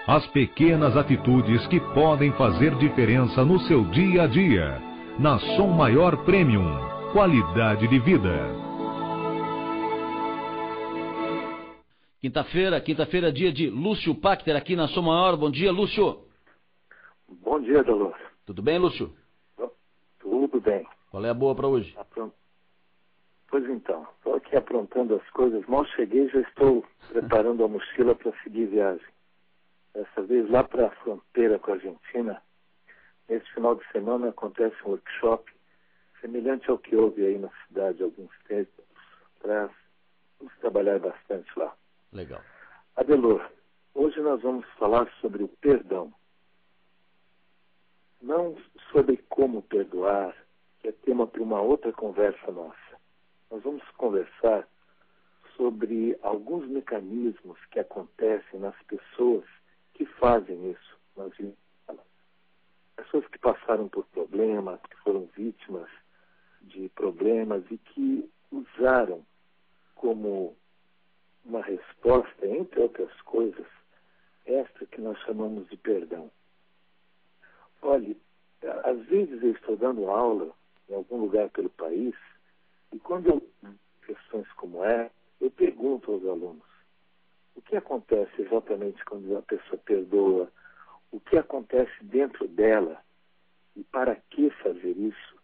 As pequenas atitudes que podem fazer diferença no seu dia a dia. Na Som Maior Premium. Qualidade de vida. Quinta-feira, dia de Lúcio Pachter aqui na Som Maior. Bom dia, Lúcio. Bom dia, Delor. Tudo bem, Lúcio? Tudo bem. Qual é a boa para hoje? Pois então, estou aqui aprontando as coisas. Mal cheguei, já estou preparando a mochila para seguir viagem. Dessa vez lá para a fronteira com a Argentina. Nesse final de semana acontece um workshop semelhante ao que houve aí na cidade alguns tempos atrás. Vamos trabalhar bastante lá. Legal. Adelor, hoje nós vamos falar sobre o perdão. Não sobre como perdoar, que é tema para uma outra conversa nossa. Nós vamos conversar sobre alguns mecanismos que acontecem nas pessoas que fazem isso nas vidas. Pessoas que passaram por problemas, que foram vítimas de problemas e que usaram como uma resposta, entre outras coisas, esta que nós chamamos de perdão. Olhe, às vezes eu estou dando aula em algum lugar pelo país e quando eu questões como eu pergunto aos alunos o que acontece exatamente quando a pessoa perdoa, o que acontece dentro dela e para que fazer isso.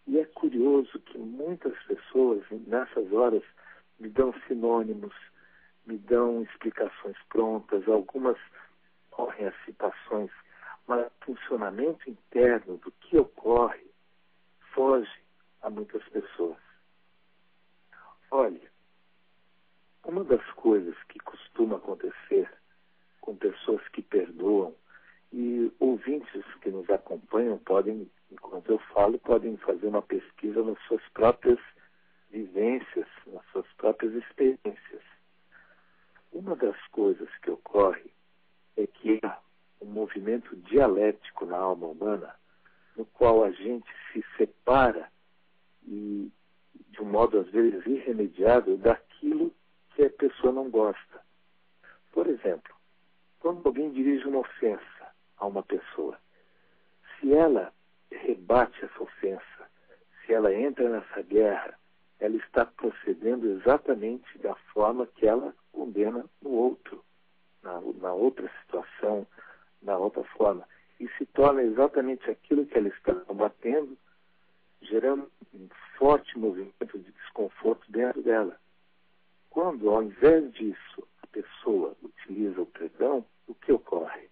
E é curioso que muitas pessoas nessas horas me dão sinônimos, me dão explicações prontas, algumas correm as citações, mas o funcionamento interno do que ocorre foge a muitas pessoas. Olha, uma das coisas que costuma acontecer com pessoas que perdoam, e ouvintes que nos acompanham podem, enquanto eu falo, podem fazer uma pesquisa nas suas próprias vivências, nas suas próprias experiências. Uma das coisas que ocorre é que há um movimento dialético na alma humana, no qual a gente se separa e, de um modo às vezes irremediável, daquilo que a pessoa não gosta. Por exemplo, quando alguém dirige uma ofensa a uma pessoa, se ela rebate essa ofensa, se ela entra nessa guerra, ela está procedendo exatamente da forma que ela condena no outro, na outra situação, na outra forma, e se torna exatamente aquilo que ela está combatendo, gerando um forte movimento de desconforto dentro dela. Quando, ao invés disso, a pessoa utiliza o perdão, o que ocorre?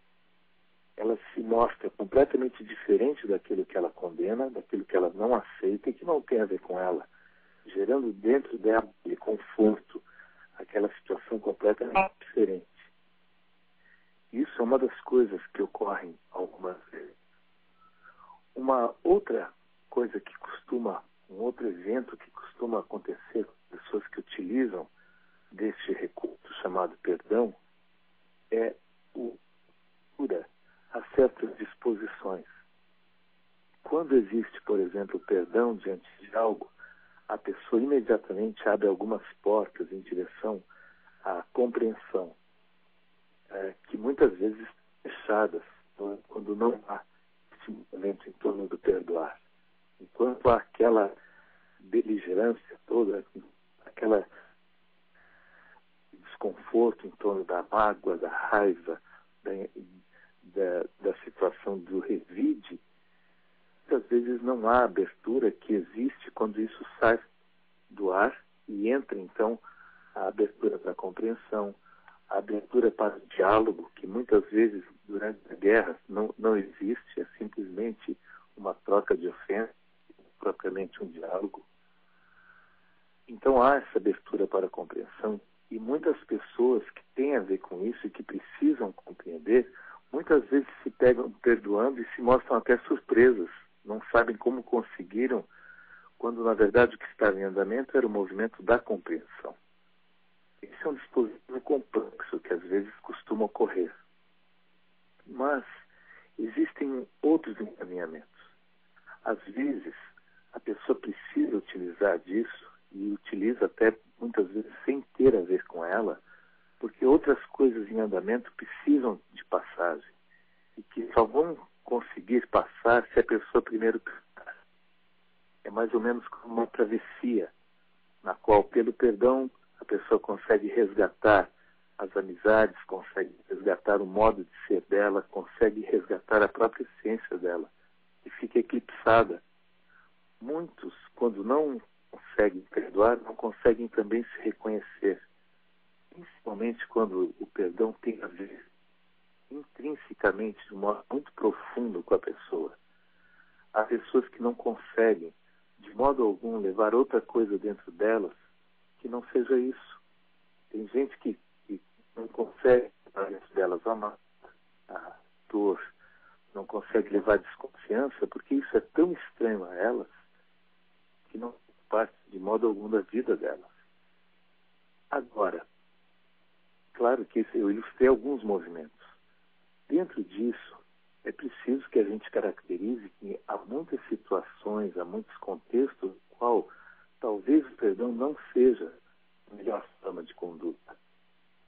Ela se mostra completamente diferente daquilo que ela condena, daquilo que ela não aceita e que não tem a ver com ela, gerando dentro dela de conforto aquela situação completamente diferente. Isso é uma das coisas que ocorrem algumas vezes. Uma outra coisa que um outro evento que costuma acontecer com pessoas que utilizam deste recurso chamado perdão é o cura a certas disposições. Quando existe, por exemplo, perdão diante de algo, a pessoa imediatamente abre algumas portas em direção à compreensão, que muitas vezes estão fechadas quando não há esse movimento em torno do perdoar. Enquanto há aquela beligerância toda, aquela desconforto em torno da mágoa, da raiva, da situação do revide, muitas vezes não há abertura que existe quando isso sai do ar e entra, então, a abertura para a compreensão, a abertura para o diálogo, que muitas vezes, durante a guerra, não existe, é simplesmente uma troca de ofensa, propriamente um diálogo. Então há essa abertura para a compreensão e muitas pessoas que têm a ver com isso e que precisam compreender, muitas vezes se pegam perdoando e se mostram até surpresas, não sabem como conseguiram, quando na verdade o que estava em andamento era o movimento da compreensão. Esse é um dispositivo complexo que às vezes costuma ocorrer. Mas existem outros encaminhamentos. Às vezes a pessoa precisa utilizar disso e utiliza até muitas vezes sem ter a ver com ela, porque outras coisas em andamento precisam de passagem e que só vão conseguir passar se a pessoa primeiro perdoar. É mais ou menos como uma travessia, na qual, pelo perdão, a pessoa consegue resgatar as amizades, consegue resgatar o modo de ser dela, consegue resgatar a própria essência dela, e fica eclipsada. Muitos, quando não conseguem perdoar, não conseguem também se reconhecer, principalmente quando o perdão tem a ver intrinsecamente, de um modo muito profundo com a pessoa. Há pessoas que não conseguem, de modo algum, levar outra coisa dentro delas que não seja isso. Tem gente que não consegue levar dentro delas a dor, não consegue levar desconfiança, porque isso é tão estranho a elas que não faz parte de modo algum da vida delas. Agora, claro que eu ilustrei alguns movimentos. Dentro disso, é preciso que a gente caracterize que há muitas situações, há muitos contextos no qual talvez o perdão não seja a melhor forma de conduta.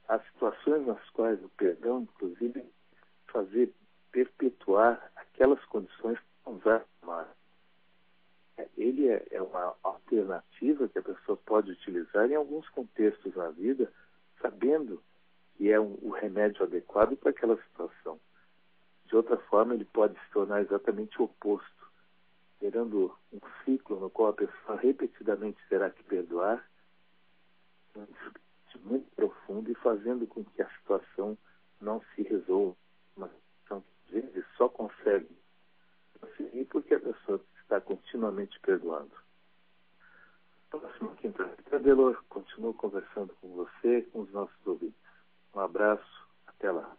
Há situações nas quais o perdão, inclusive, fazer perpetuar aquelas condições que não vai amar. Ele é uma alternativa que a pessoa pode utilizar em alguns contextos na vida, sabendo que é o remédio adequado para aquela situação. De outra forma, ele pode se tornar exatamente o oposto, gerando um ciclo no qual a pessoa repetidamente terá que perdoar, muito profundo, e fazendo com que a situação não se resolva. Uma situação que, às vezes, só consegue conseguir porque a pessoa está continuamente perdoando. Próxima quinta-feira, Delor, continuo conversando com você, com os nossos ouvintes. Um abraço, até lá.